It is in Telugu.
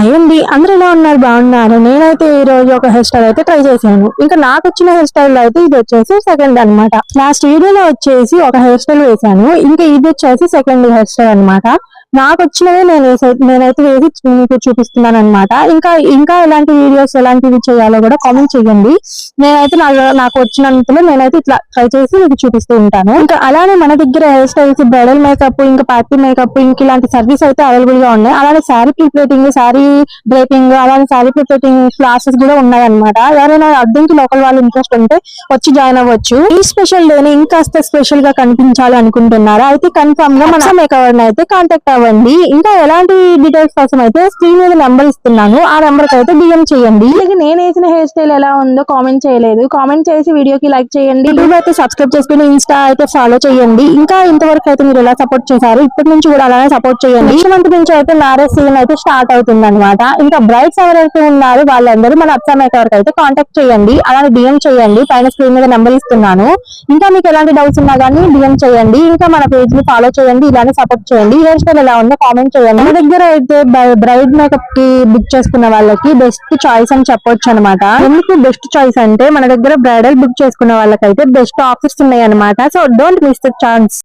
హాయ్ అండి, అందరూ ఎలా ఉన్నారు? బాగున్నారు. నేనైతే ఈ రోజు ఒక హెయిర్ స్టైల్ అయితే ట్రై చేశాను. ఇంకా నాకు వచ్చిన హెయిర్ స్టైల్ అయితే ఇది వచ్చేసి సెకండ్ అన్నమాట. లాస్ట్ వీడియోలో వచ్చేసి ఒక హెయిర్ స్టైల్ వేసాను, ఇంకా ఇది వచ్చేసి సెకండ్ హెయిర్ స్టైల్ అన్నమాట. నాకు వచ్చినవి నేనైతే వేసి మీకు చూపిస్తున్నాను అనమాట. ఇంకా ఇంకా ఎలాంటి వీడియోస్ ఎలాంటివి చేయాలో కూడా కామెంట్ చేయండి. నేనైతే నాకు వచ్చినంతలో నేనైతే ఇట్లా ట్రై చేసి మీకు చూపిస్తూ ఉంటాను. ఇంకా అలానే మన దగ్గర హెయిర్ స్టైల్స్, బ్రైడల్ మేకప్, ఇంకా పార్టీ మేకప్, ఇంక ఇలాంటి సర్వీస్ అయితే అవైలబుల్ గా ఉన్నాయి. అలానే శారీ ప్రిపేటింగ్, శారీ డ్రేపింగ్, అలానే శారీ ప్రిపేటింగ్ క్లాసెస్ కూడా ఉన్నాయి అనమాట. ఎవరైనా అద్దెకి లోకల్ వాళ్ళు ఇంట్రెస్ట్ ఉంటే వచ్చి జాయిన్ అవ్వచ్చు. ఈ స్పెషల్ డేని ఇంకాస్త స్పెషల్ గా కనిపించాలి అనుకుంటున్నారా? అయితే కన్ఫర్మ్ గా మన మేకవర్ అయితే కాంటాక్ట్ అవ్వండి. ఇంకా ఎలాంటి డీటెయిల్స్ కోసం అయితే స్క్రీన్ మీద నెంబర్ ఇస్తున్నాను, ఆ నెంబర్ కి అయితే డిఎం చేయండి. నేను వేసిన హెయిర్ స్టైల్ ఎలా ఉందో కామెంట్ చేయలేదు, కామెంట్ చేసి వీడియోకి లైక్ చేయండి. యూట్యూబ్ అయితే సబ్స్క్రైబ్ చేసుకుని ఇన్స్టా అయితే ఫాలో చేయండి. ఇంకా ఇంతవరకు అయితే మీరు ఎలా సపోర్ట్ చేశారు, ఇప్పటి నుంచి కూడా అలానే సపోర్ట్ చేయండి. నెక్స్ట్ మంత్ నుంచి అయితే మ్యారేజ్ సీజన్ అయితే స్టార్ట్ అవుతుంది అనమాట. ఇంకా బ్రైడ్స్ ఎవరైతే ఉన్నారో వాళ్ళందరూ మన అత్త మేకవర్ అయితే కాంటాక్ట్ చేయండి, అలానే డిఎం చేయండి. పైన స్క్రీన్ మీద నెంబర్ ఇస్తున్నాను. ఇంకా మీకు ఎలాంటి డౌట్స్ ఉన్నా కానీ డిఎం చేయండి. ఇంకా మన పేజ్ ని ఫాలో చేయండి, ఇలానే సపోర్ట్ చేయండి. హెయిర్ స్టైల్ ఎలా ఉందో కామెంట్ చేయండి. మన దగ్గర అయితే బ్రైడ్ మేకప్ కి బుక్ చేసుకున్న వాళ్ళకి బెస్ట్ చాయిస్ అని చెప్పొచ్చు అనమాట. ఎందుకు బెస్ట్ చాయిస్ అంటే మన దగ్గర బ్రైడల్ బుక్ చేసుకున్న వాళ్ళకైతే బెస్ట్ ఆఫర్స్ ఉన్నాయి అనమాట. So don't miss the chance.